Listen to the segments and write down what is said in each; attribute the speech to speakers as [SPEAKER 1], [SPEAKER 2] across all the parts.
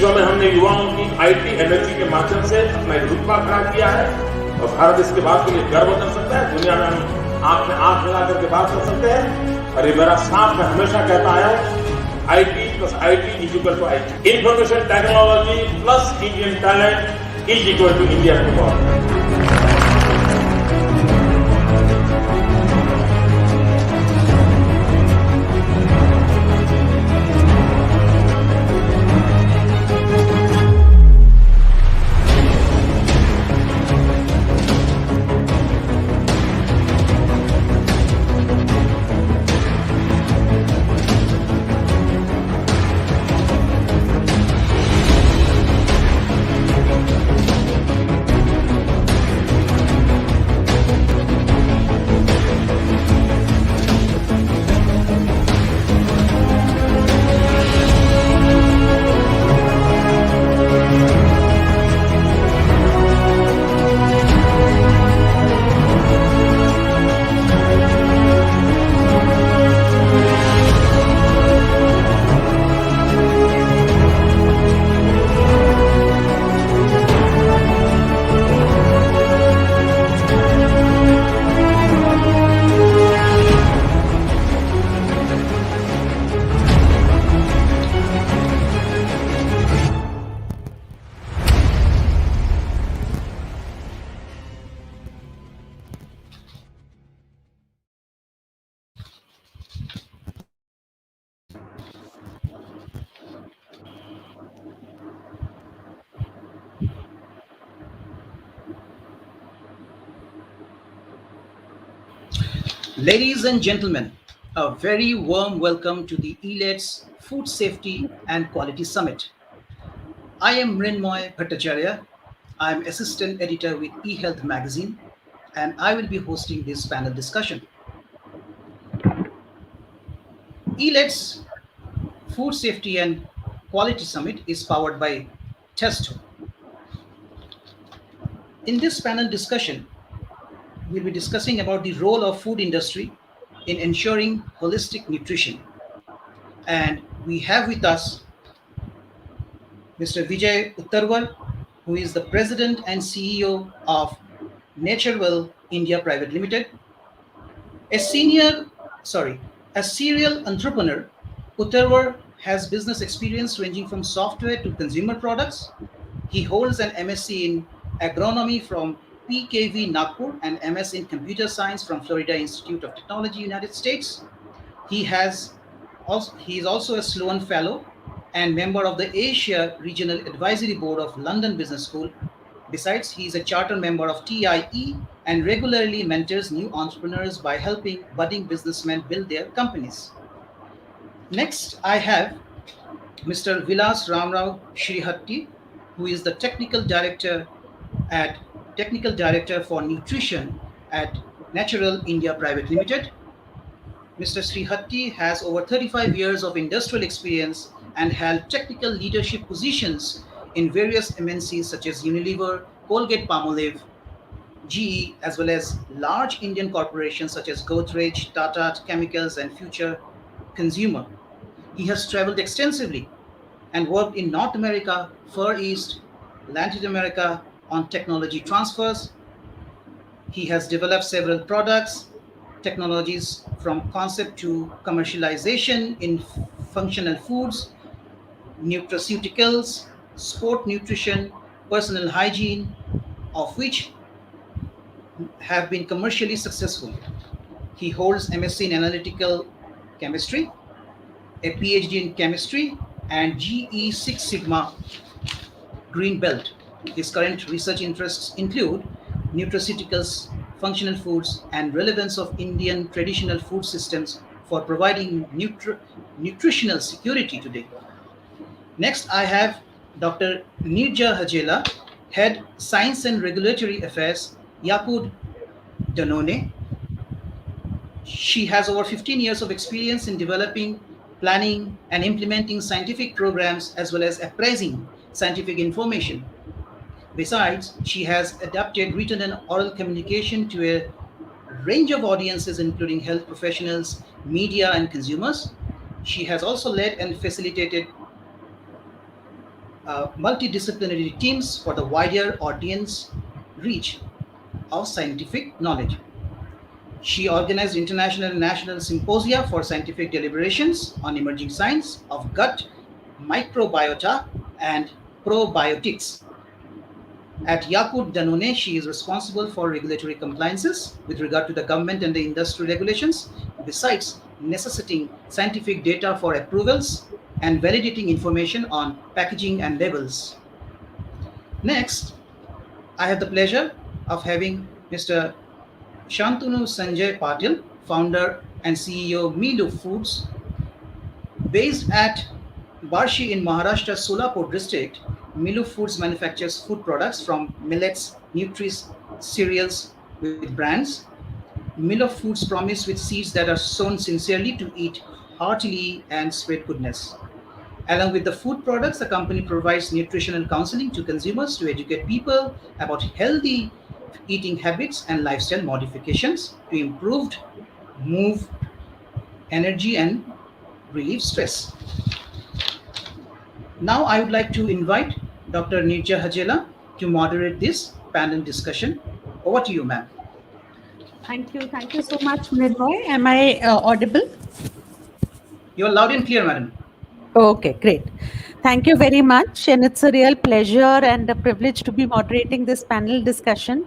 [SPEAKER 1] विश्व में हमने युवाओं की आईटी एनर्जी के माध्यम से अपना एक रुतबा खड़ा किया है और भारत इसके बाद के लिए गर्व कर सकता है। दुनिया में हम आंख में आंख मिला करके बात कर सकते हैं। और ये मेरा साफ मैं हमेशा कहता आया हूं, IT plus IT is equal to IT. Information technology plus Indian talent is equal to India football.
[SPEAKER 2] Ladies and gentlemen, a very warm welcome to the Elets Food Safety and Quality Summit. I am Mrinmoy Bhattacharya. I am assistant editor with eHealth magazine, and I will be hosting this panel discussion. Elets Food Safety and Quality Summit is powered by Testo. In this panel discussion, we'll be discussing about the role of food industry in ensuring holistic nutrition. And we have with us Mr. Vijay Uttarwar, who is the President and CEO of Naturewell India Private Limited. A serial entrepreneur, Uttarwar has business experience ranging from software to consumer products. He holds an MSc in agronomy from PKV Nagpur and MS in Computer Science from Florida Institute of Technology, United States. He is also a Sloan Fellow and member of the Asia Regional Advisory Board of London Business School. Besides, he is a charter member of TIE and regularly mentors new entrepreneurs by helping budding businessmen build their companies. Next, I have Mr. Vilas Ramrao Shrihatti, who is the Technical Director for Nutrition at Naturewell India Private Limited. Mr. Srihatti has over 35 years of industrial experience and held technical leadership positions in various MNCs such as Unilever, Colgate-Palmolive, GE, as well as large Indian corporations such as Godrej, Tata Chemicals, and Future Consumer. He has traveled extensively and worked in North America, Far East, Latin America, on technology transfers. He has developed several products, technologies from concept to commercialization in functional foods, nutraceuticals, sport nutrition, personal hygiene, of which have been commercially successful. He holds MSc in analytical chemistry, a PhD in chemistry, and GE Six Sigma Green Belt. His current research interests include nutraceuticals, functional foods, and relevance of Indian traditional food systems for providing nutritional security today. Next, I have Dr. Nirja Hajela, Head Science and Regulatory Affairs, Yakud Danone. She has over 15 years of experience in developing, planning, and implementing scientific programs as well as appraising scientific information. Besides, she has adapted written and oral communication to a range of audiences, including health professionals, media, and consumers. She has also led and facilitated multidisciplinary teams for the wider audience reach of scientific knowledge. She organized international and national symposia for scientific deliberations on emerging science of gut, microbiota, and probiotics. At Yakut Danone, she is responsible for regulatory compliances with regard to the government and the industry regulations, besides necessitating scientific data for approvals and validating information on packaging and labels. Next, I have the pleasure of having Mr. Shantanu Sanjay Patil, founder and CEO Milo Foods, based at Barshi in Maharashtra's Solapur district. Milo Foods manufactures food products from millets, nutris, cereals with brands. Milo Foods promise with seeds that are sown sincerely to eat heartily and spread goodness. Along with the food products, the company provides nutritional counseling to consumers to educate people about healthy eating habits and lifestyle modifications to improve move, energy, and relieve stress. Now, I would like to invite Dr. Nirja Hajela to moderate this panel discussion. Over to you, ma'am.
[SPEAKER 3] Thank you. Thank you so much, Nirmoy. Am I audible?
[SPEAKER 2] You're loud and clear, madam.
[SPEAKER 3] Okay, great. Thank you very much. And it's a real pleasure and a privilege to be moderating this panel discussion.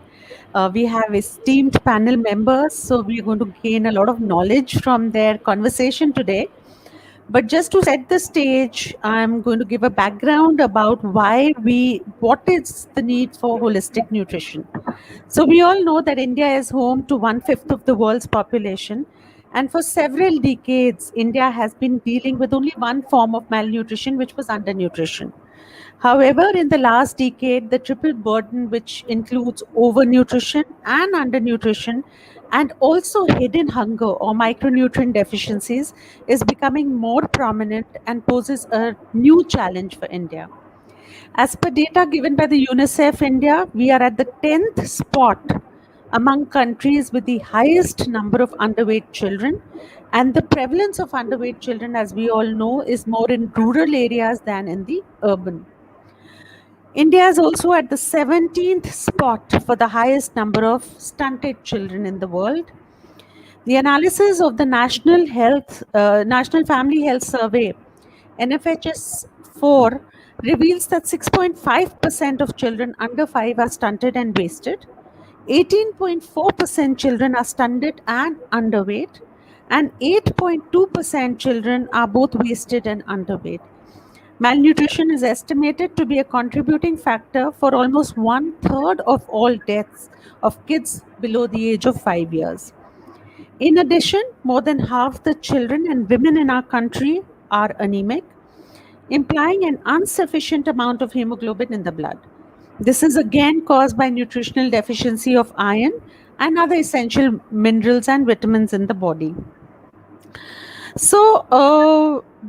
[SPEAKER 3] We have esteemed panel members, so we're going to gain a lot of knowledge from their conversation today. But just to set the stage, I'm going to give a background about what is the need for holistic nutrition. So we all know that India is home to 1/5 of the world's population. And for several decades, India has been dealing with only one form of malnutrition, which was undernutrition. However, in the last decade, the triple burden, which includes overnutrition and undernutrition, and also hidden hunger or micronutrient deficiencies, is becoming more prominent and poses a new challenge for India. As per data given by the UNICEF India, we are at the 10th spot among countries with the highest number of underweight children. And the prevalence of underweight children, as we all know, is more in rural areas than in the urban. India is also at the 17th spot for the highest number of stunted children in the world. The analysis of the National Family Health Survey, NFHS 4, reveals that 6.5% of children under 5 are stunted and wasted, 18.4% children are stunted and underweight, and 8.2% children are both wasted and underweight. Malnutrition is estimated to be a contributing factor for almost 1/3 of all deaths of kids below the age of 5 years. In addition, more than half the children and women in our country are anemic, implying an insufficient amount of hemoglobin in the blood. This is again caused by nutritional deficiency of iron and other essential minerals and vitamins in the body. So,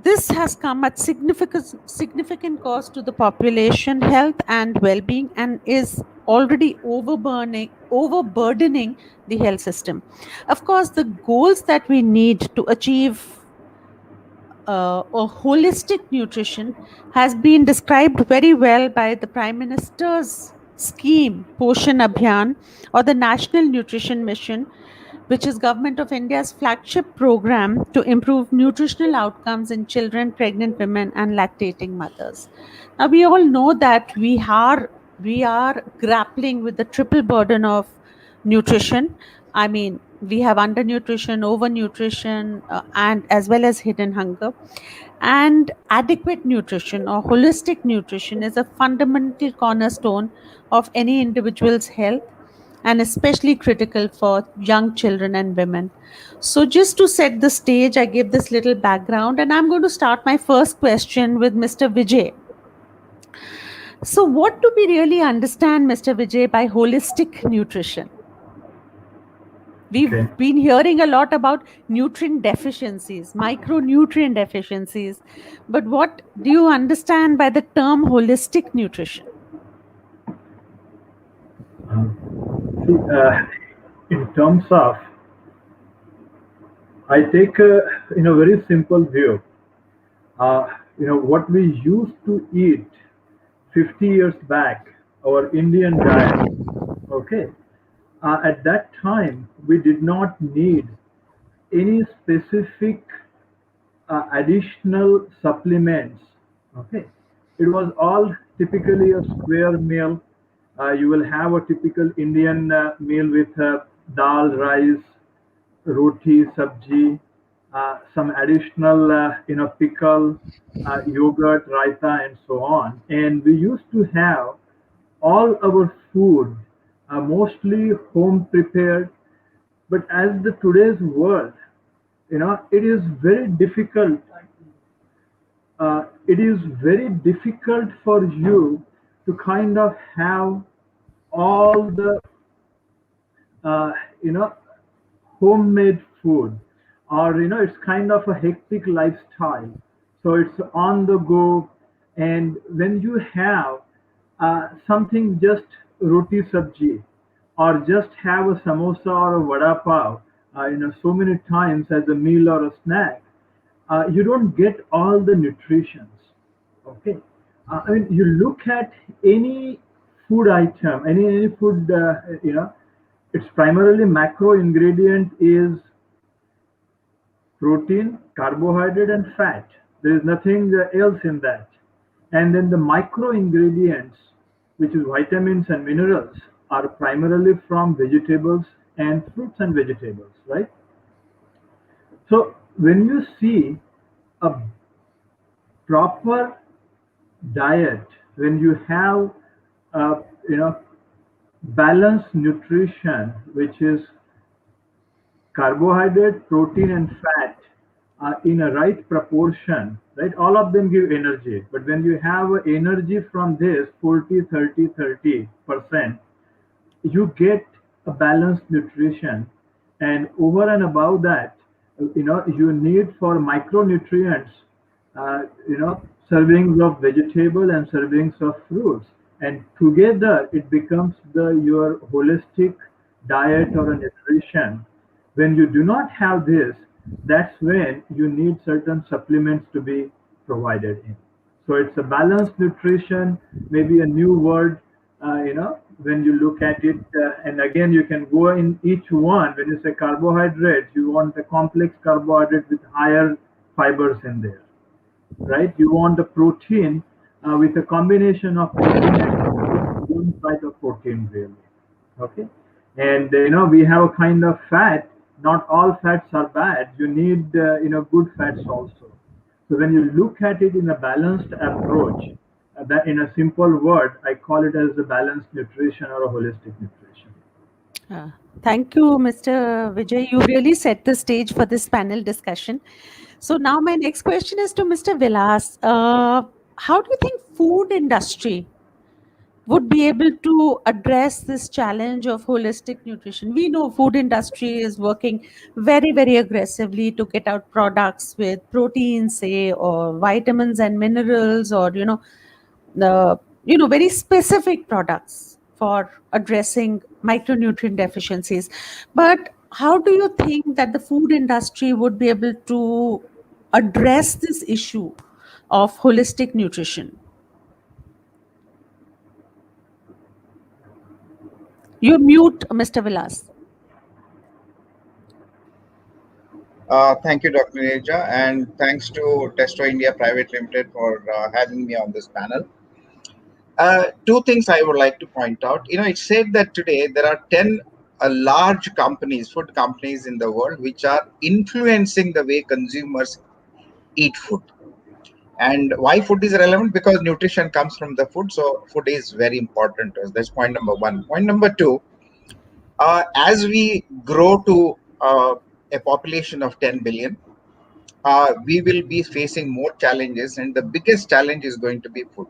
[SPEAKER 3] this has come at significant cost to the population health and well-being, and is already overburdening the health system. Of course, the goals that we need to achieve a holistic nutrition has been described very well by the Prime Minister's scheme, Poshan Abhiyan, or the National Nutrition Mission, which is Government of India's flagship program to improve nutritional outcomes in children, pregnant women, and lactating mothers. Now, we all know that we are grappling with the triple burden of nutrition. I mean, we have undernutrition, overnutrition, and as well as hidden hunger. And adequate nutrition or holistic nutrition is a fundamental cornerstone of any individual's health, and especially critical for young children and women. So, just to set the stage, I give this little background, and I'm going to start my first question with Mr. Vijay. So, what do we really understand, Mr. Vijay, by holistic nutrition? We've been hearing a lot about nutrient deficiencies, micronutrient deficiencies, but what do you understand by the term holistic nutrition?
[SPEAKER 4] In terms of, I take a very simple view. What we used to eat 50 years back, our Indian diet, okay, at that time we did not need any specific additional supplements. Okay, it was all typically a square meal. You will have a typical Indian meal with dal, rice, roti, sabji, some additional, pickle, yogurt, raita, and so on. And we used to have all our food mostly home prepared. But as the today's world, it is very difficult. It is very difficult for you to kind of have all the uh, you know homemade food, or it's kind of a hectic lifestyle, so it's on the go. And when you have something just roti sabji, or just have a samosa or a vada pav so many times as a meal or a snack, you don't get all the nutritions. Okay, I mean, you look at any food item, any food, its primarily macro ingredient is protein, carbohydrate, and fat. There is nothing else in that. And then the micro ingredients, which is vitamins and minerals, are primarily from vegetables and fruits and vegetables, right? So when you see a proper diet, when you have uh, you know balanced nutrition, which is carbohydrate, protein, and fat in a right proportion, right? All of them give energy. But when you have energy from this 40, 30, 30%, you get a balanced nutrition. And over and above that, you need for micronutrients, servings of vegetable and servings of fruits. And together it becomes your holistic diet or a nutrition. When you do not have this, that's when you need certain supplements to be provided in. So it's a balanced nutrition, maybe a new word, when you look at it. And again, you can go in each one. When you say carbohydrates, you want a complex carbohydrate with higher fibers in there, right? You want a protein with a combination of protein and one type of protein, really. Okay, and we have a kind of fat. Not all fats are bad. You need good fats also. So when you look at it in a balanced approach, that in a simple word, I call it as a balanced nutrition or a holistic nutrition.
[SPEAKER 3] Thank you, Mr. Vijay. You really set the stage for this panel discussion. So now my next question is to Mr. Vilas. How do you think food industry would be able to address this challenge of holistic nutrition? We know food industry is working very, very aggressively to get out products with proteins, say, or vitamins and minerals, or the very specific products for addressing micronutrient deficiencies. But how do you think that the food industry would be able to address this issue of holistic nutrition? You mute, Mr. Vilas.
[SPEAKER 5] Thank you, Dr. Neja, and thanks to Testo India Private Limited for having me on this panel. Two things I would like to point out. It's said that today there are 10 large companies, food companies in the world, which are influencing the way consumers eat food. And why food is relevant? Because nutrition comes from the food. So food is very important to us. That's point number one. Point number two, as we grow to a population of 10 billion, we will be facing more challenges. And the biggest challenge is going to be food.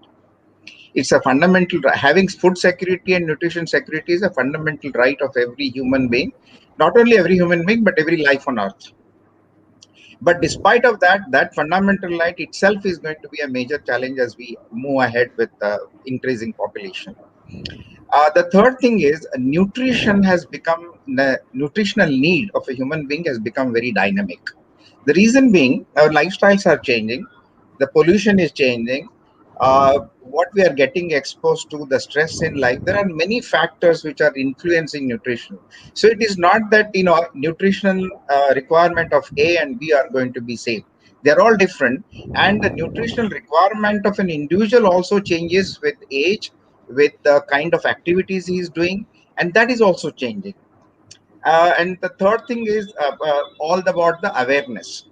[SPEAKER 5] It's a fundamental, having food security and nutrition security is a fundamental right of every human being, not only every human being, but every life on earth. But despite of that, that fundamental right itself is going to be a major challenge as we move ahead with increasing population. The third thing is nutrition has become, the nutritional need of a human being has become very dynamic. The reason being, our lifestyles are changing, the pollution is changing, what we are getting exposed to, the stress in life, there are many factors which are influencing nutrition. So it is not that nutritional requirement of A and B are going to be same. They're all different, and the nutritional requirement of an individual also changes with age, with the kind of activities he is doing, and that is also changing. And the third thing is all about the awareness.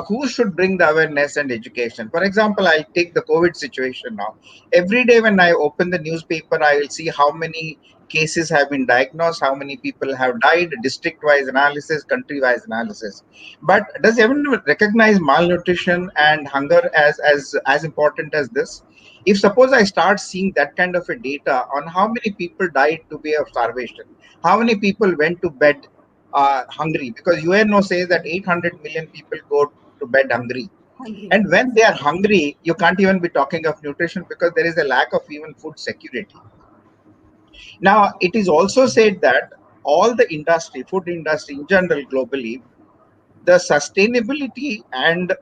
[SPEAKER 5] Who should bring the awareness and education? For example, I take the COVID situation now. Every day when I open the newspaper, I will see how many cases have been diagnosed, how many people have died, district-wise analysis, country-wise analysis. But does everyone recognize malnutrition and hunger as important as this? If suppose I start seeing that kind of a data on how many people died to be of starvation, how many people went to bed hungry, because UNO says that 800 million people go to bed hungry.
[SPEAKER 3] Hungry.
[SPEAKER 5] And when they are hungry, you can't even be talking of nutrition because there is a lack of even food security. Now, it is also said that all the industry, food industry in general globally, the sustainability and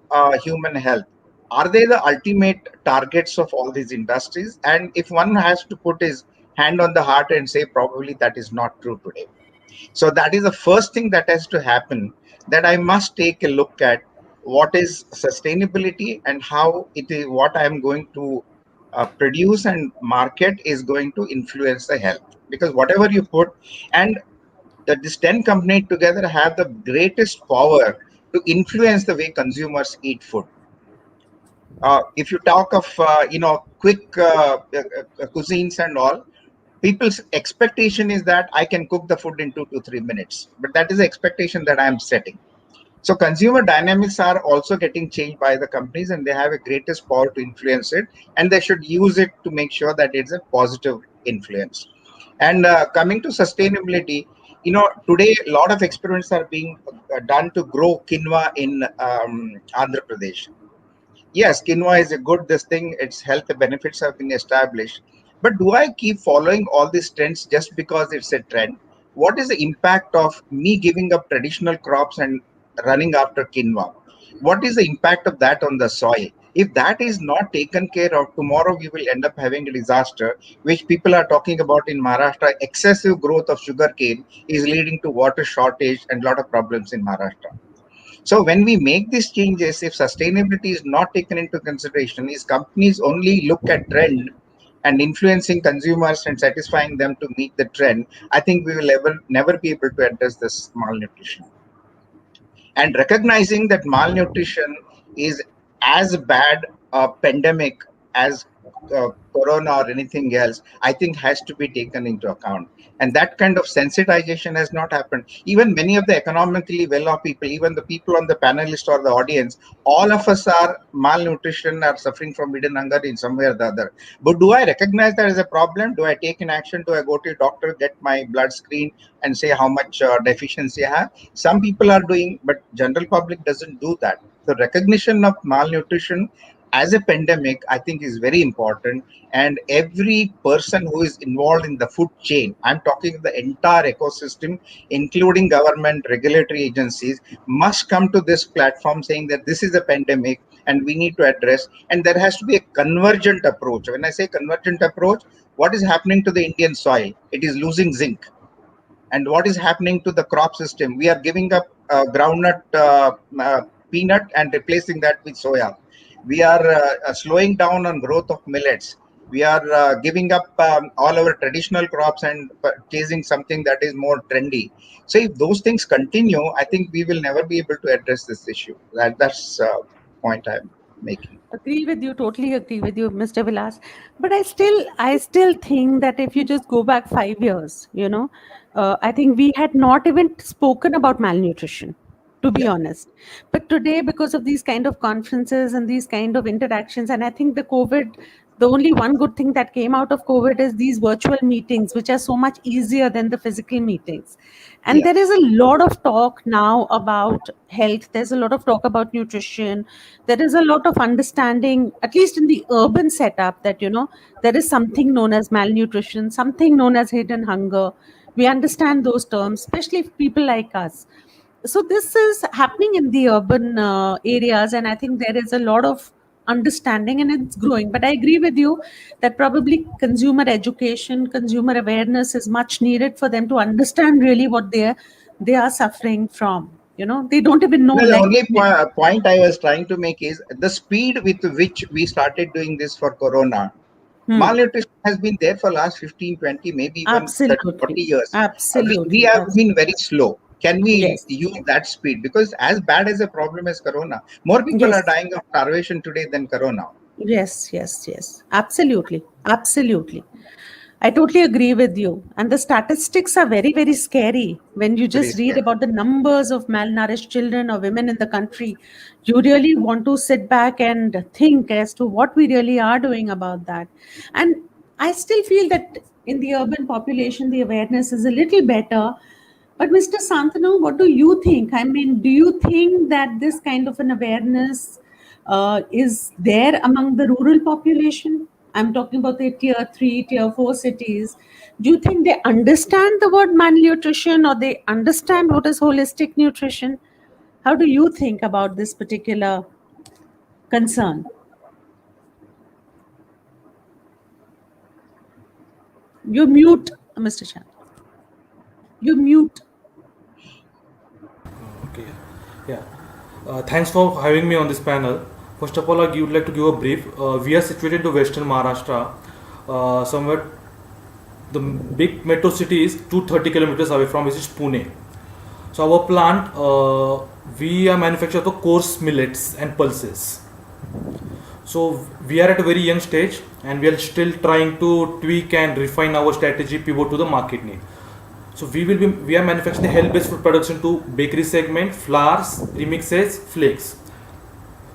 [SPEAKER 5] human health, are they the ultimate targets of all these industries? And if one has to put his hand on the heart and say, probably that is not true today. So that is the first thing that has to happen, that I must take a look at what is sustainability and how it is, what I am going to produce and market is going to influence the health. Because whatever you put, and that these 10 companies together have the greatest power to influence the way consumers eat food. If you talk of quick cuisines and all, people's expectation is that I can cook the food in 2 to 3 minutes, but that is the expectation that I am setting. So consumer dynamics are also getting changed by the companies, and they have a greatest power to influence it, and they should use it to make sure that it's a positive influence. And coming to sustainability, today a lot of experiments are being done to grow quinoa in Andhra Pradesh. Yes, quinoa is a good this thing, its health benefits have been established. But do I keep following all these trends just because it's a trend? What is the impact of me giving up traditional crops and running after quinoa? What is the impact of that on the soil? If that is not taken care of, tomorrow we will end up having a disaster, which people are talking about in Maharashtra. Excessive growth of sugarcane is leading to water shortage and a lot of problems in Maharashtra. So when we make these changes, if sustainability is not taken into consideration, is companies only look at trend and influencing consumers and satisfying them to meet the trend, I think we will never be able to address this malnutrition. And recognizing that malnutrition is as bad a pandemic as corona or anything else, I think has to be taken into account. And that kind of sensitization has not happened. Even many of the economically well-off people, even the people on the panelist or the audience, all of us are malnutrition, are suffering from hidden hunger in some way or the other. But do I recognize that as a problem? Do I take an action? Do I go to a doctor, get my blood screened, and say how much deficiency I have? Some people are doing, but general public doesn't do that. So recognition of malnutrition as a pandemic, I think, is very important. And every person who is involved in the food chain, I'm talking the entire ecosystem, including government, regulatory agencies, must come to this platform saying that this is a pandemic and we need to address. And there has to be a convergent approach. When I say convergent approach, what is happening to the Indian soil? It is losing zinc. And what is happening to the crop system? We are giving up groundnut peanut and replacing that with soya. We are slowing down on growth of millets. We are giving up all our traditional crops and chasing something that is more trendy. So if those things continue, I think we will never be able to address this issue. That's point I'm making.
[SPEAKER 3] Agree with you, totally agree with you, Mr. Vilas. But I still think that if you just go back 5 years, I think we had not even spoken about malnutrition, to be
[SPEAKER 5] Yeah.
[SPEAKER 3] honest. But today, because of these kind of conferences and these kind of interactions, and I think the only one good thing that came out of COVID is these virtual meetings, which are so much easier than the physical meetings. And
[SPEAKER 5] Yeah.
[SPEAKER 3] there is a lot of talk now about health. There's a lot of talk about nutrition. There is a lot of understanding, at least in the urban setup, that there is something known as malnutrition, something known as hidden hunger. We understand those terms, especially people like us. So this is happening in the urban areas, and I think there is a lot of understanding, and it's growing. But I agree with you that probably consumer education, consumer awareness is much needed for them to understand really what they are suffering from. They don't even know,
[SPEAKER 5] No, the
[SPEAKER 3] like.
[SPEAKER 5] only point I was trying to make is the speed with which we started doing this for Corona.
[SPEAKER 3] Hmm.
[SPEAKER 5] Malnutrition has been there for last 15, 20, maybe even 30,
[SPEAKER 3] Absolutely.
[SPEAKER 5] 40 years. We
[SPEAKER 3] Absolutely.
[SPEAKER 5] have been very slow. Can we
[SPEAKER 3] Yes.
[SPEAKER 5] use that speed? Because as bad as a problem as Corona, more people are
[SPEAKER 3] Yes.
[SPEAKER 5] dying of starvation today than Corona.
[SPEAKER 3] Yes. Yes. Yes. Absolutely. Absolutely. I totally agree with you. And the statistics are very, very scary. When you
[SPEAKER 5] Very
[SPEAKER 3] just read
[SPEAKER 5] scary.
[SPEAKER 3] about the numbers of malnourished children or women in the country, you really want to sit back and think as to what we really are doing about that. And I still feel that in the urban population, the awareness is a little better. But Mr. Santanu, what do you think? I mean, do you think that this kind of an awareness is there among the rural population? I'm talking about the tier three, tier four cities. Do you think they understand the word malnutrition, or they understand what is holistic nutrition? How do you think about this particular concern? You mute, Mr. Chan. You mute.
[SPEAKER 6] Okay. Yeah. Thanks for having me on this panel. First of all, I would like to give a brief. We are situated in Western Maharashtra, somewhere the big metro city is 230 kilometers away from, which is Pune. So our plant, we are manufacturer of coarse millets and pulses. So we are at a very young stage, and we are still trying to tweak and refine our strategy pivot to the market need. So we are manufacturing the health-based food products into bakery segment, flours, premixes, flakes.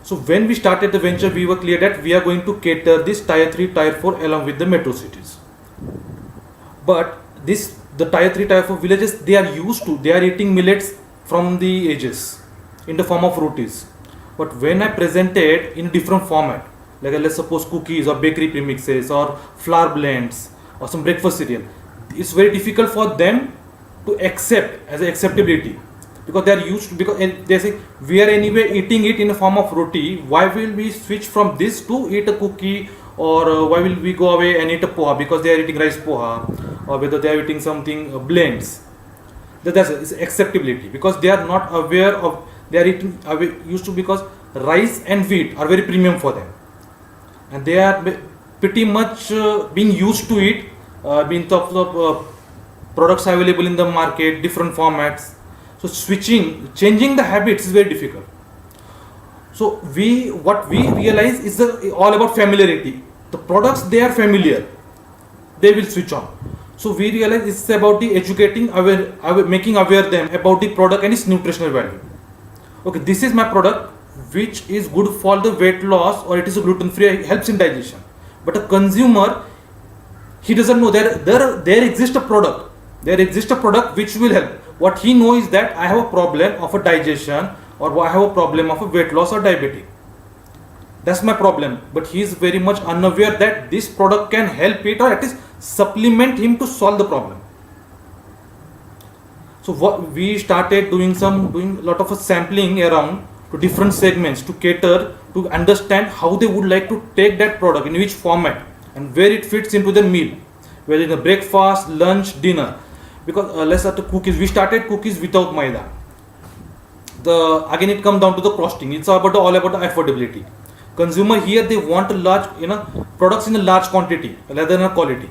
[SPEAKER 6] So when we started the venture, we were clear that we are going to cater this tier 3, tier 4 along with the metro cities. But the tier 3, tier 4 villages, they are eating millets from the ages in the form of rotis. But when I presented in a different format, like let's suppose cookies or bakery premixes or flour blends or some breakfast cereal, it's very difficult for them to accept as an acceptability, because they are used to, because they say we are anyway eating it in a form of roti, why will we switch from this to eat a cookie, or why will we go away and eat a poha because they are eating rice poha, or whether they are eating something blends. That's it's acceptability, because they are not aware of, they are eating used to, because rice and wheat are very premium for them, and they are pretty much being used to it, being top of products available in the market, different formats. So changing the habits is very difficult. So what we realize is all about familiarity. The products, they are familiar, they will switch on. So we realize it's about the educating making aware them about the product and its nutritional value. Okay, this is my product which is good for the weight loss, or it is gluten free, helps in digestion. But a consumer, he doesn't know there exists a product. There exists a product which will help. What he knows is that I have a problem of a digestion, or I have a problem of a weight loss or diabetic. That's my problem. But he is very much unaware that this product can help it, or at least supplement him to solve the problem. So what we started doing a lot of sampling around to different segments to cater to understand how they would like to take that product, in which format and where it fits into the meal, whether in the breakfast, lunch, dinner. Because let's start the cookies. We started cookies without maida. Again it comes down to the costing. It's all about the affordability. Consumer here, they want a large, products in a large quantity rather than a quality.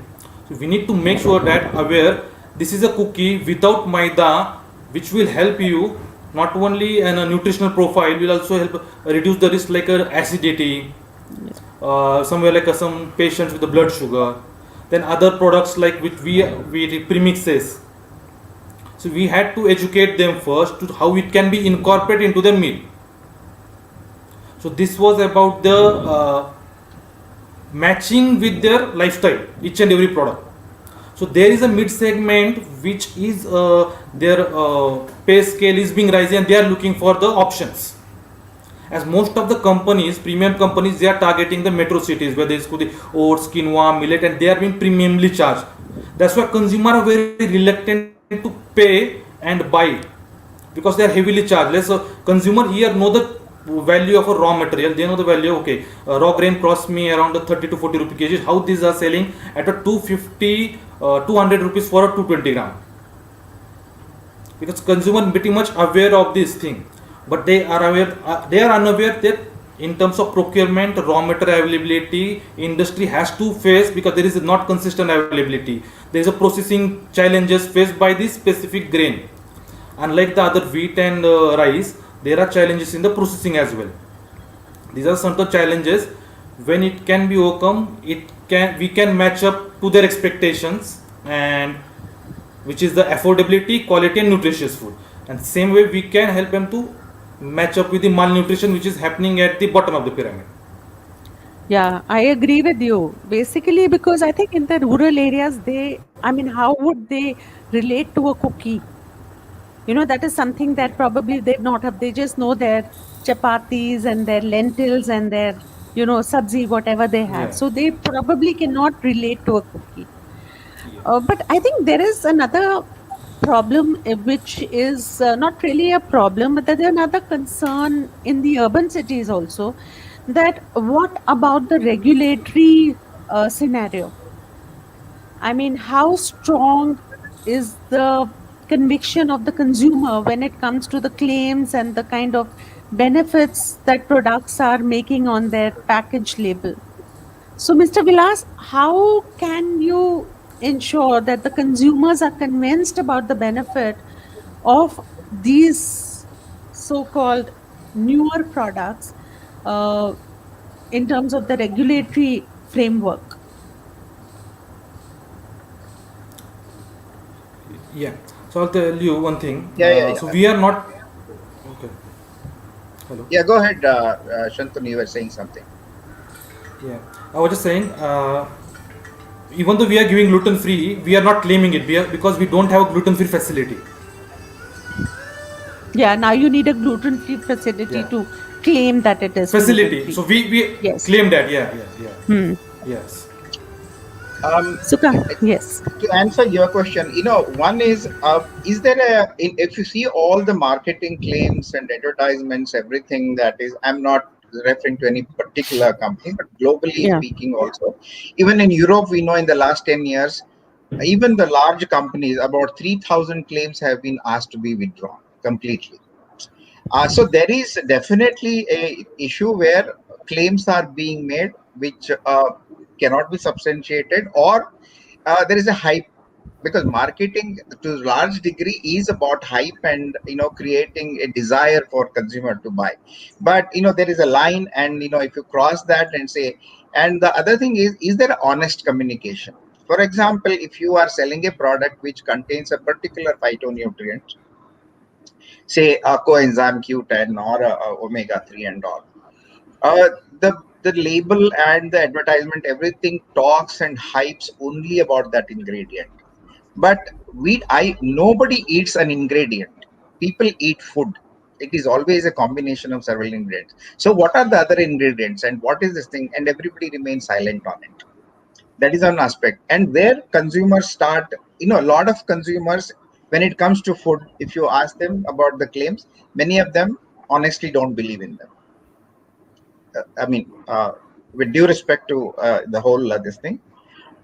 [SPEAKER 6] So we need to make sure that aware this is a cookie without maida, which will help you not only in a nutritional profile, will also help reduce the risk like acidity, somewhere like some patients with the blood sugar. Then other products like which we premixes. So we had to educate them first to how it can be incorporated into their meal. So this was about the matching with their lifestyle, each and every product. So there is a mid segment which is their pay scale is being rising, and they are looking for the options. As most of the companies, premium companies, they are targeting the metro cities, whether it's the oats, quinoa, millet, and they are being premiumly charged. That's why consumers are very reluctant to pay and buy, because they are heavily charged. So consumer here know the value of a raw material. They know the value. Okay, raw grain costs me around the 30 to 40 rupee kg. How these are selling at a 250, 200 rupees for a 220 gram, because consumer pretty much aware of this thing, but they are unaware that in terms of procurement, raw material availability, industry has to face, because there is not consistent availability. There is a processing challenges faced by this specific grain. Unlike the other wheat and rice, there are challenges in the processing as well. These are some of the challenges. When it can be overcome, we can match up to their expectations, and which is the affordability, quality and nutritious food. And same way we can help them to match up with the malnutrition which is happening at the bottom of the pyramid.
[SPEAKER 3] Yeah, I agree with you. Basically, because I think in the rural areas, I mean, how would they relate to a cookie? That is something that probably they not have. They just know their chapatis and their lentils and their, sabzi, whatever they have.
[SPEAKER 6] Yeah.
[SPEAKER 3] So they probably cannot relate to a cookie.
[SPEAKER 6] Yeah.
[SPEAKER 3] But I think there is another problem, which is not really a problem, but there's another concern in the urban cities also, that what about the regulatory scenario? I mean, how strong is the conviction of the consumer when it comes to the claims and the kind of benefits that products are making on their package label? So, Mr. Vilas, how can you ensure that the consumers are convinced about the benefit of these so-called newer products uh, in terms of the regulatory framework?
[SPEAKER 6] Yeah. So I'll tell you one thing.
[SPEAKER 5] Yeah, yeah,
[SPEAKER 6] So
[SPEAKER 5] yeah.
[SPEAKER 6] we are not. Okay. Hello.
[SPEAKER 5] Yeah, go ahead, Shantanu, you were saying something.
[SPEAKER 6] Yeah. I was just saying. Even though we are giving gluten free, we are not claiming it. Because we don't have a gluten free facility.
[SPEAKER 3] Yeah, now you need a gluten-free facility
[SPEAKER 6] Yeah.
[SPEAKER 3] to claim that it is
[SPEAKER 6] Facility.
[SPEAKER 3] gluten-free.
[SPEAKER 6] So we
[SPEAKER 3] Yes.
[SPEAKER 6] claim that. Yeah. Yeah. Yeah.
[SPEAKER 3] Hmm.
[SPEAKER 6] Yes.
[SPEAKER 5] Um,
[SPEAKER 3] Yes.
[SPEAKER 5] to answer your question, one is there if you see all the marketing claims and advertisements, everything that is, I'm not referring to any particular company, but globally
[SPEAKER 3] Yeah.
[SPEAKER 5] speaking also, even in Europe, we know in the last 10 years, even the large companies, about 3,000 claims have been asked to be withdrawn completely. So there is definitely a issue where claims are being made which cannot be substantiated, or there is a hype, because marketing to a large degree is about hype and creating a desire for consumer to buy. But there is a line, and if you cross that and say, and the other thing is there honest communication? For example, if you are selling a product which contains a particular phytonutrient, say a coenzyme Q10 or omega 3 and all, uh, the the label and the advertisement, everything talks and hypes only about that ingredient. But nobody eats an ingredient. People eat food. It is always a combination of several ingredients. So what are the other ingredients and what is this thing? And everybody remains silent on it. That is one aspect. And where consumers start, a lot of consumers, when it comes to food, if you ask them about the claims, many of them honestly don't believe in them. I mean, with due respect to the whole this thing.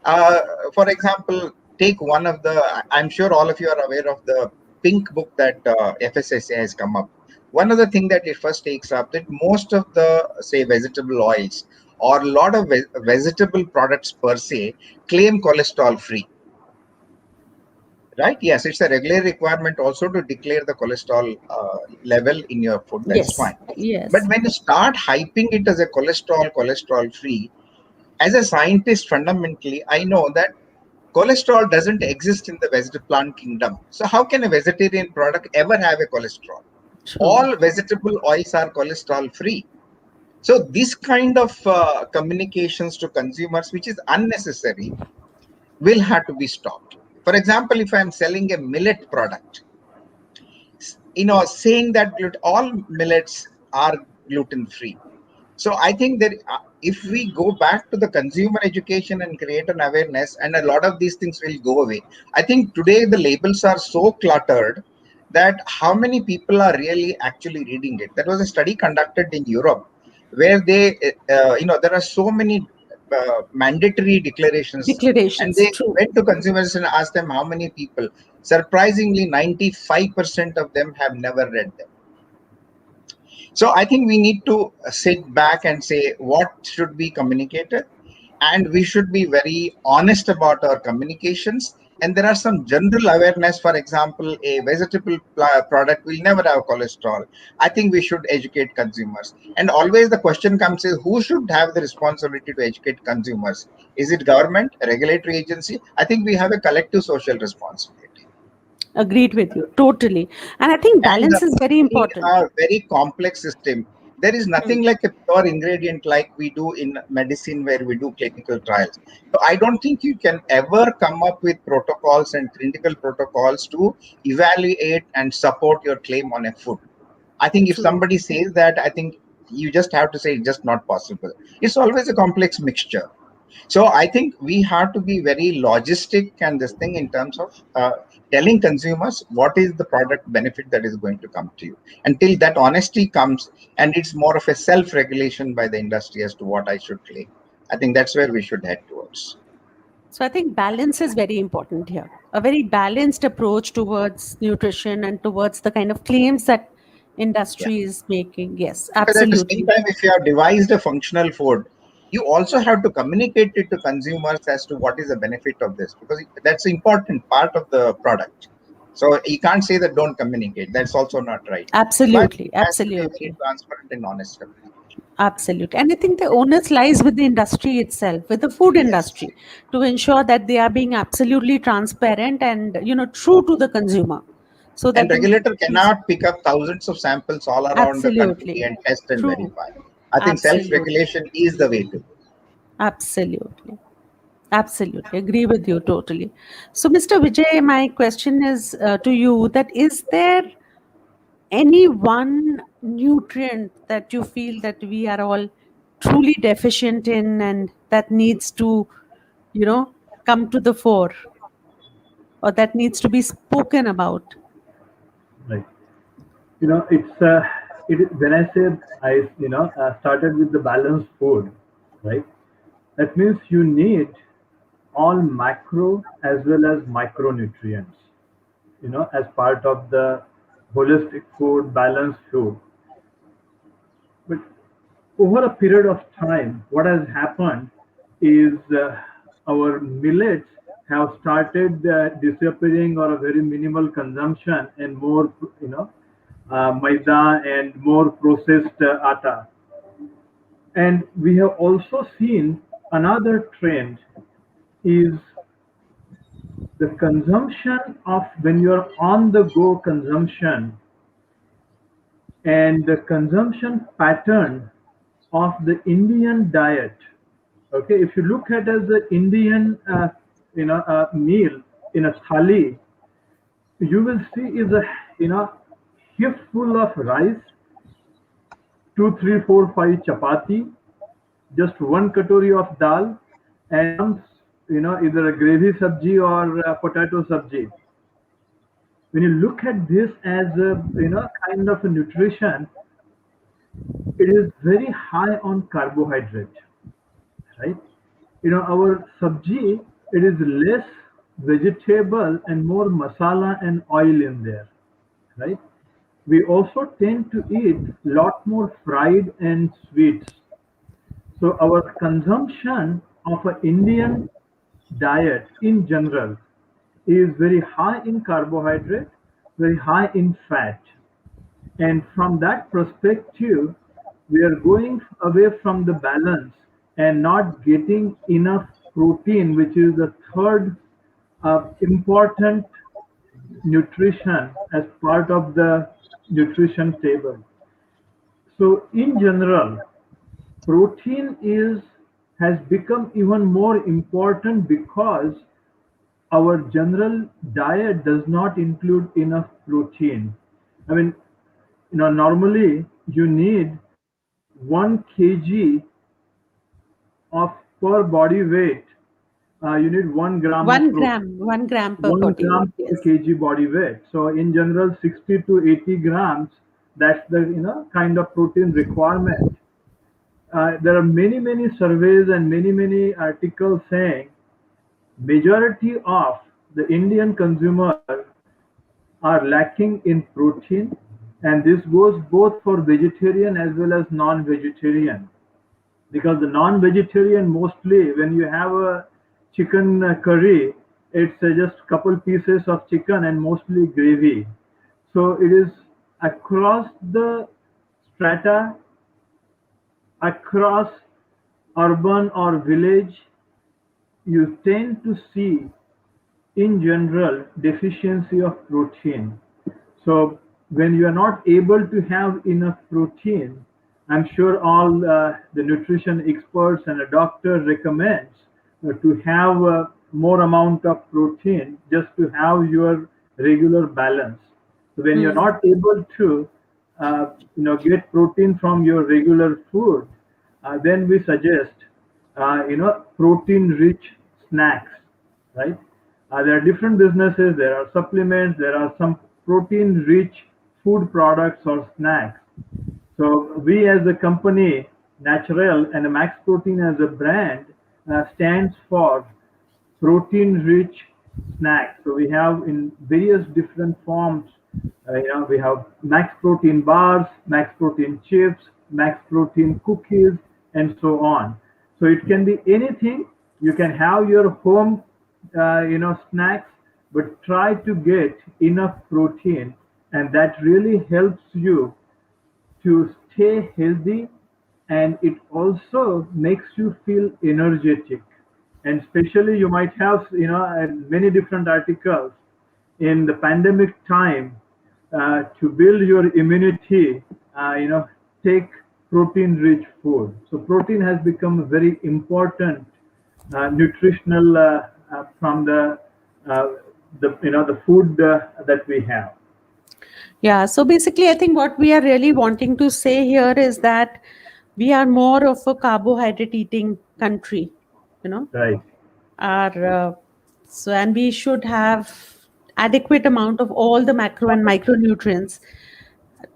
[SPEAKER 5] Uh, for example, take one of the, I'm sure all of you are aware of the pink book that FSSA has come up. One of the things that it first takes up, that most of the, say, vegetable oils or a lot of vegetable products per se claim cholesterol free. Right? Yes, it's a regular requirement also to declare the cholesterol level in your food. That's
[SPEAKER 3] Yes.
[SPEAKER 5] fine. But
[SPEAKER 3] Yes.
[SPEAKER 5] when you start hyping it as a cholesterol free, as a scientist, fundamentally, I know that cholesterol doesn't exist in the vegetable plant kingdom. So how can a vegetarian product ever have a cholesterol?
[SPEAKER 3] True.
[SPEAKER 5] All vegetable oils are cholesterol free. So this kind of communications to consumers, which is unnecessary, will have to be stopped. For example, if I'm selling a millet product, saying that all millets are gluten free. So I think that if we go back to the consumer education and create an awareness, and a lot of these things will go away. I think today the labels are so cluttered that how many people are really actually reading it. That was a study conducted in Europe where they, there are so many mandatory declarations, and
[SPEAKER 3] Declarations,
[SPEAKER 5] they
[SPEAKER 3] true.
[SPEAKER 5] went to consumers and asked them how many people. Surprisingly, 95% of them have never read them. So I think we need to sit back and say what should be communicated, and we should be very honest about our communications. And there are some general awareness. For example, a vegetable product will never have cholesterol. I think we should educate consumers. And always the question comes is who should have the responsibility to educate consumers? Is it government, a regulatory agency? I think we have a collective social responsibility.
[SPEAKER 3] Agreed with you totally. And I think
[SPEAKER 5] And
[SPEAKER 3] balance is very
[SPEAKER 5] we need
[SPEAKER 3] important.
[SPEAKER 5] a very complex system. There is
[SPEAKER 3] Hmm.
[SPEAKER 5] nothing like a pure ingredient like we do in medicine where we do clinical trials. So I don't think you can ever come up with protocols and clinical protocols to evaluate and support your claim on a food. I think if
[SPEAKER 3] True.
[SPEAKER 5] somebody says that, I think you just have to say it's just not possible. It's always a complex mixture. So I think we have to be very logistic and this thing in terms of telling consumers what is the product benefit that is going to come to you. Until that honesty comes, and it's more of a self-regulation by the industry as to what I should claim. I think that's where we should head towards.
[SPEAKER 3] So I think balance is very important here. A very balanced approach towards nutrition and towards the kind of claims that
[SPEAKER 5] Yeah.
[SPEAKER 3] industry is making. Yes,
[SPEAKER 5] Because at the same
[SPEAKER 3] absolutely.
[SPEAKER 5] time, if you have devised a functional food, you also have to communicate it to consumers as to what is the benefit of this, because that's an important part of the product. So you can't say that don't communicate. That's also not right. But it
[SPEAKER 3] Absolutely.
[SPEAKER 5] has to be very
[SPEAKER 3] Absolutely.
[SPEAKER 5] transparent and honest about it.
[SPEAKER 3] Absolutely. And I think the onus lies with the industry itself, with the food
[SPEAKER 5] Yes.
[SPEAKER 3] industry, to ensure that they are being absolutely transparent and, true to the consumer. So
[SPEAKER 5] And
[SPEAKER 3] that the
[SPEAKER 5] regulator
[SPEAKER 3] these
[SPEAKER 5] cannot pick up thousands of samples all around the country
[SPEAKER 3] absolutely
[SPEAKER 5] and test and
[SPEAKER 3] true.
[SPEAKER 5] verify. I think
[SPEAKER 3] Absolutely.
[SPEAKER 5] self-regulation is the way to go.
[SPEAKER 3] Absolutely. Absolutely. Agree with you totally. So, Mr. Vijay, my question is to you that is there any one nutrient that you feel that we are all truly deficient in and that needs to, come to the fore or that needs to be spoken about?
[SPEAKER 4] Right. It's when I said I started with the balanced food, right? That means you need all macro as well as micronutrients, as part of the holistic food, balanced food. But over a period of time, what has happened is our millets have started disappearing or a very minimal consumption and more, maida and more processed atta. And we have also seen another trend is the consumption of when you're on the go consumption and the consumption pattern of the Indian diet. Okay, if you look at as the Indian, meal in a thali, you will see is a heap full of rice, two, three, four, five chapati, just one katori of dal, and some, either a gravy sabji or a potato sabji. When you look at this as a kind of a nutrition, it is very high on carbohydrate, right? Our sabji, it is less vegetable and more masala and oil in there, right? We also tend to eat lot more fried and sweets. So our consumption of an Indian diet in general is very high in carbohydrate, very high in fat. And from that perspective, we are going away from the balance and not getting enough protein, which is the third important nutrition as part of the nutrition table. So, in general, protein is has become even more important because our general diet does not include enough protein. I mean, normally you need 1 kg of per body weight you need 1 gram of protein.
[SPEAKER 3] 1 gram per
[SPEAKER 4] 1
[SPEAKER 3] body weight.
[SPEAKER 4] gram per
[SPEAKER 3] Yes.
[SPEAKER 4] kg body weight. So in general, 60 to 80 grams. That's the kind of protein requirement. There are many surveys and many articles saying majority of the Indian consumer are lacking in protein, and this goes both for vegetarian as well as non-vegetarian. Because the non-vegetarian, mostly when you have a chicken curry, it's just couple pieces of chicken and mostly gravy. So it is across the strata, across urban or village, you tend to see in general deficiency of protein. So when you are not able to have enough protein, I'm sure all the nutrition experts and a doctor recommends to have more amount of protein just to have your regular balance. So when you're
[SPEAKER 3] Hmm.
[SPEAKER 4] not able to get protein from your regular food, then we suggest protein rich snacks, right? There are different businesses, there are supplements, there are some protein rich food products or snacks. So we as a company, Natural and Max Protein as a brand stands for protein-rich snacks. So we have in various different forms. We have Max Protein bars, Max Protein chips, Max Protein cookies, and so on. So it can be anything. You can have your home, snacks, but try to get enough protein, and that really helps you to stay healthy, and it also makes you feel energetic. And especially you might have many different articles in the pandemic time to build your immunity. Take protein rich food. So protein has become a very important nutritional from uh, the food that we have.
[SPEAKER 3] Yeah, so basically, I think what we are really wanting to say here is that we are more of a carbohydrate eating country, you know.
[SPEAKER 4] Right.
[SPEAKER 3] Our so and we should have adequate amount of all the macro and micronutrients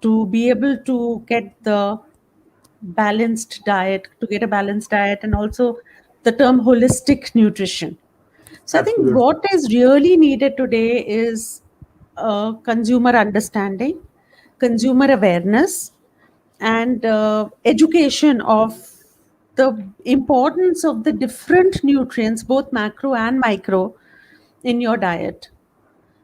[SPEAKER 3] to be able to get the balanced diet, to get a balanced diet, and also the term holistic nutrition. So I think
[SPEAKER 4] Absolutely.
[SPEAKER 3] what is really needed today is consumer understanding, consumer awareness, and education of the importance of the different nutrients, both macro and micro, in your diet.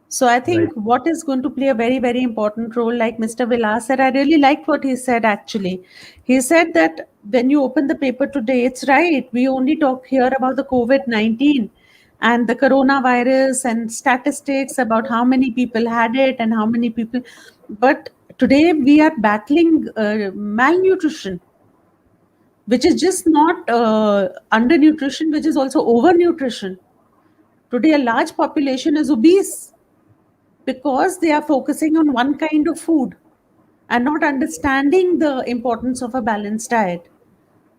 [SPEAKER 3] So I think
[SPEAKER 4] Right.
[SPEAKER 3] what is going to play a very, very important role, like Mr. Vilas said, I really liked what he said actually. He said that when you open the paper today, it's right. We only talk here about the COVID-19 and the coronavirus and statistics about how many people had it and how many people. But today we are battling malnutrition, which is just not undernutrition, which is also overnutrition. Today, a large population is obese because they are focusing on one kind of food and not understanding the importance of a balanced diet.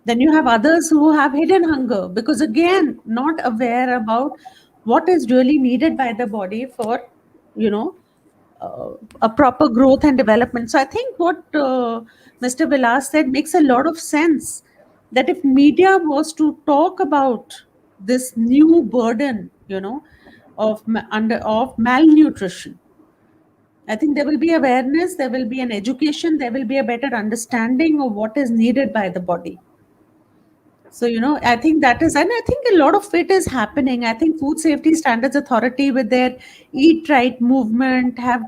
[SPEAKER 3] Then you have others who have hidden hunger because, again, not aware about what is really needed by the body for, you know, a proper growth and development. So I think what Mr. Vilas said makes a lot of sense. That if media was to talk about this new burden, of malnutrition, I think there will be awareness, there will be an education, there will be a better understanding of what is needed by the body. So, I think that is, and I think a lot of it is happening. I think Food Safety Standards Authority with their Eat Right movement have,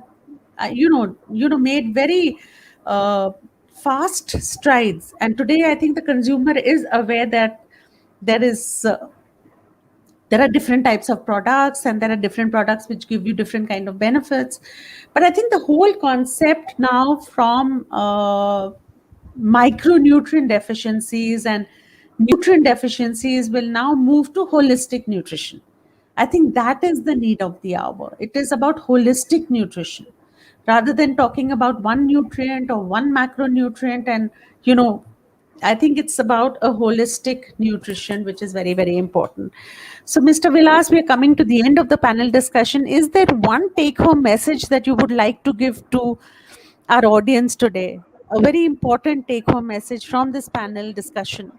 [SPEAKER 3] made very uh, fast strides. And today, I think the consumer is aware that there is there are different types of products and there are different products which give you different kind of benefits. But I think the whole concept now from micronutrient deficiencies and nutrient deficiencies will now move to holistic nutrition. I think that is the need of the hour. It is about holistic nutrition rather than talking about one nutrient or one macronutrient and, you know, I think it's about a holistic nutrition, which is very, very important. So, Mr. Vilas, we are coming to the end of the panel discussion. Is there one take home message that you would like to give to our audience today? A very important take home message from this panel discussion.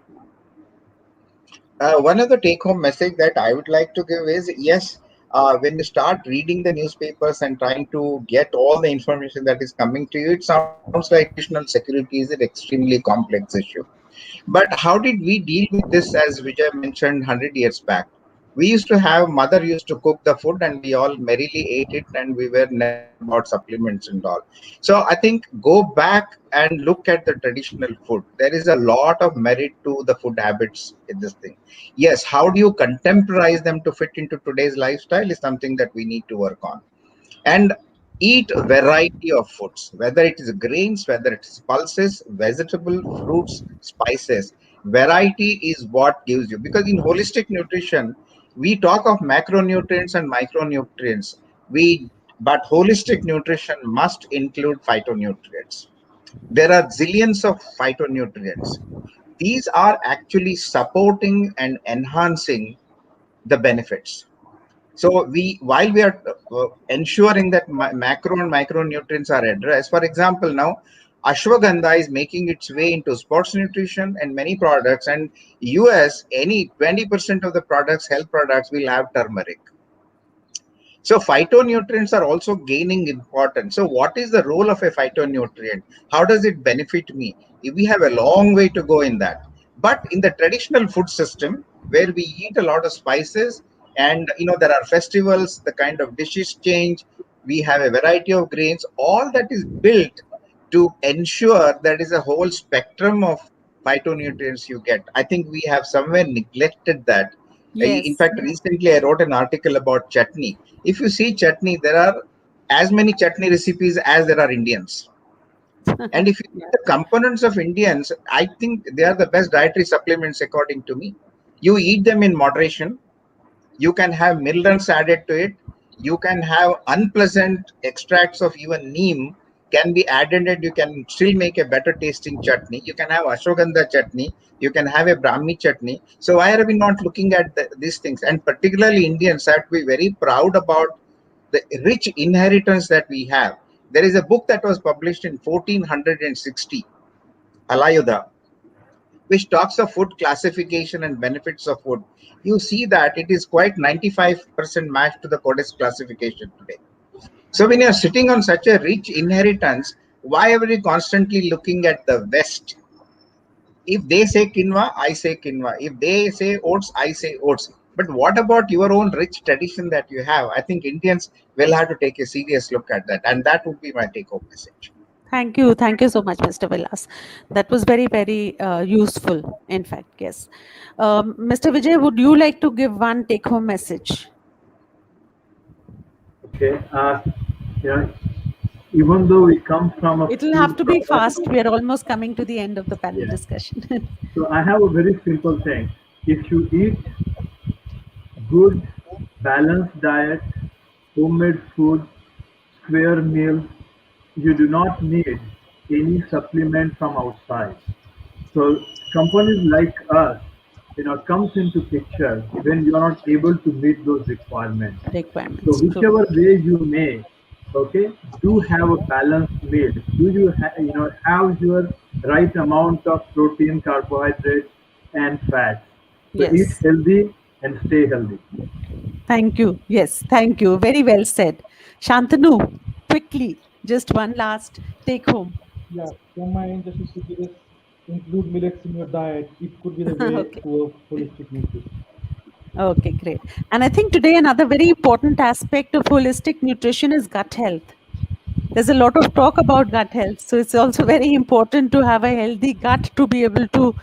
[SPEAKER 5] One of the take home message that I would like to give is yes, when you start reading the newspapers and trying to get all the information that is coming to you, it sounds like nutritional security is an extremely complex issue. But how did we deal with this, as Vijay mentioned 100 years back? We used to have mother used to cook the food and we all merrily ate it and we were never worried about supplements and all. So I think go back and look at the traditional food. There is a lot of merit to the food habits in this thing. Yes, how do you contemporize them to fit into today's lifestyle is something that we need to work on. And eat variety of foods, whether it is grains, whether it is pulses, vegetable, fruits, spices. Variety is what gives you, because in holistic nutrition we talk of macronutrients and micronutrients, we but holistic nutrition must include phytonutrients. There are zillions of phytonutrients. These are actually supporting and enhancing the benefits. So we, while we are ensuring that macro and micronutrients are addressed, for example, now ashwagandha is making its way into sports nutrition and many products. And US, any 20% of the products, health products, will have turmeric. So phytonutrients are also gaining importance. So what is the role of a phytonutrient? How does it benefit me? We have a long way to go in that. But in the traditional food system, where we eat a lot of spices, and there are festivals, the kind of dishes change. We have a variety of grains. All that is built to ensure there is a whole spectrum of phytonutrients you get. I think we have somewhere neglected that. In
[SPEAKER 3] Yes.
[SPEAKER 5] fact, recently I wrote an article about chutney. If you see chutney, there are as many chutney recipes as there are Indians. And if you see the components of Indians, I think they are the best dietary supplements according to me. You eat them in moderation. You can have minerals added to it. You can have unpleasant extracts of even neem can be added, and you can still make a better tasting chutney. You can have ashwagandha chutney. You can have a brahmi chutney. So why are we not looking at these things? And particularly Indians have to be very proud about the rich inheritance that we have. There is a book that was published in 1460, Alayudha, which talks of food classification and benefits of food. You see that it is quite 95% matched to the Codex classification today. So when you're sitting on such a rich inheritance, why are we constantly looking at the West? If they say quinoa, I say quinoa. If they say oats, I say oats. But what about your own rich tradition that you have? I think Indians will have to take a serious look at that. And that would be my take home message.
[SPEAKER 3] Thank you. Thank you so much, Mr. Vilas. That was very, very useful, in fact, yes. Mr. Vijay, would you like to give one take home message?
[SPEAKER 4] Okay. You know, even though we come from a
[SPEAKER 3] It will have
[SPEAKER 4] food
[SPEAKER 3] to be
[SPEAKER 4] product,
[SPEAKER 3] fast. We are almost coming to the end of the panel
[SPEAKER 4] yeah.
[SPEAKER 3] discussion.
[SPEAKER 4] So I have a very simple thing. If you eat good, balanced diet, homemade food, square meals, you do not need any supplement from outside. So companies like us, comes into picture when you are not able to meet those requirements. So
[SPEAKER 3] Requirements. True.
[SPEAKER 4] whichever way you may, okay, do have a balanced meal. Do you have your right amount of protein, carbohydrates, and fats. So eat
[SPEAKER 3] Yes.
[SPEAKER 4] healthy and stay healthy.
[SPEAKER 3] Thank you. Yes. Thank you. Very well said. Shantanu, quickly, just one last take home.
[SPEAKER 6] Yeah, from my end, just to suggest include millets in your diet. It could be the way
[SPEAKER 3] Okay.
[SPEAKER 6] to a holistic nutrition.
[SPEAKER 3] Okay, great. And I think today another very important aspect of holistic nutrition is gut health. There's a lot of talk about gut health. So it's also very important to have a healthy gut to be able to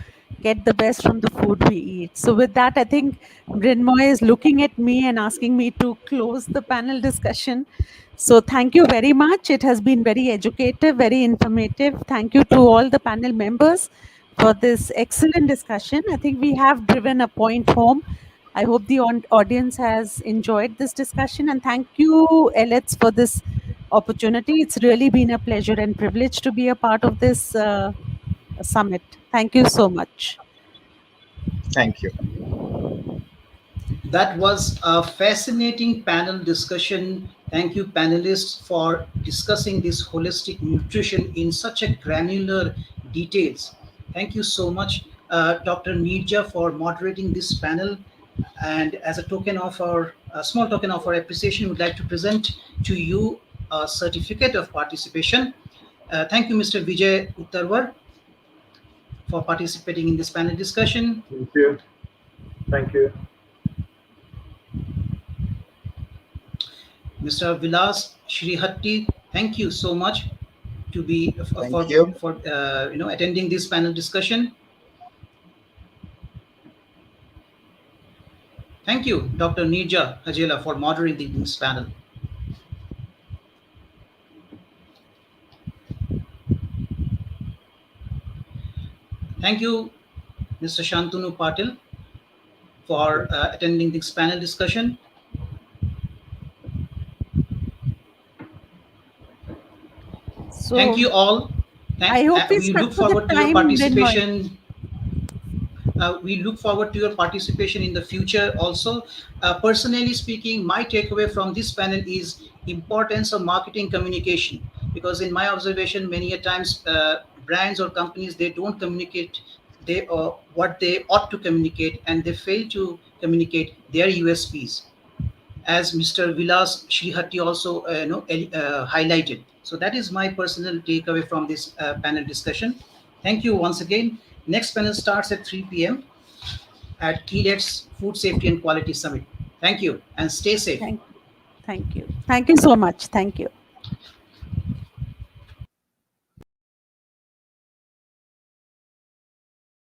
[SPEAKER 3] get the best from the food we eat. So with that, I think Mrinmoy is looking at me and asking me to close the panel discussion. So thank you very much. It has been very educative, very informative. Thank you to all the panel members for this excellent discussion. I think we have driven a point home. I hope the audience has enjoyed this discussion, and thank you, Elets, for this opportunity. It's really been a pleasure and privilege to be a part of this summit. Thank you so much.
[SPEAKER 5] Thank you.
[SPEAKER 2] That was a fascinating panel discussion. Thank you, panelists, for discussing this holistic nutrition in such a granular details. Thank you so much, Dr. Nirja, for moderating this panel. And as a token of our a small token of our appreciation, we'd like to present to you a certificate of participation. Thank you, Mr. Vijay Uttarwar, for participating in this panel discussion.
[SPEAKER 4] Thank you. Thank you.
[SPEAKER 2] Mr. Vilas Shrihatti, thank you so much to be
[SPEAKER 5] Thank you.
[SPEAKER 2] for attending this panel discussion. Thank you, Dr. Nirja Hajela, for moderating this panel. Thank you, Mr. Shantanu Patil, for attending this panel discussion.
[SPEAKER 3] So
[SPEAKER 2] Thank you all.
[SPEAKER 3] I hope we
[SPEAKER 2] We
[SPEAKER 3] stuck
[SPEAKER 2] look
[SPEAKER 3] to the
[SPEAKER 2] forward to your
[SPEAKER 3] time, Binoy.
[SPEAKER 2] participation. We look forward to your participation in the future also. Personally speaking, my takeaway from this panel is importance of marketing communication, because in my observation, many a times brands or companies, they don't communicate what they ought to communicate, and they fail to communicate their USPs, as Mr. Vilas Shrihatti also highlighted. So that is my personal takeaway from this panel discussion. Thank you once again. Next panel starts at 3 p.m. at Elets Food Safety and Quality Summit. Thank you and stay safe.
[SPEAKER 3] Thank you. Thank you. Thank you so much. Thank you.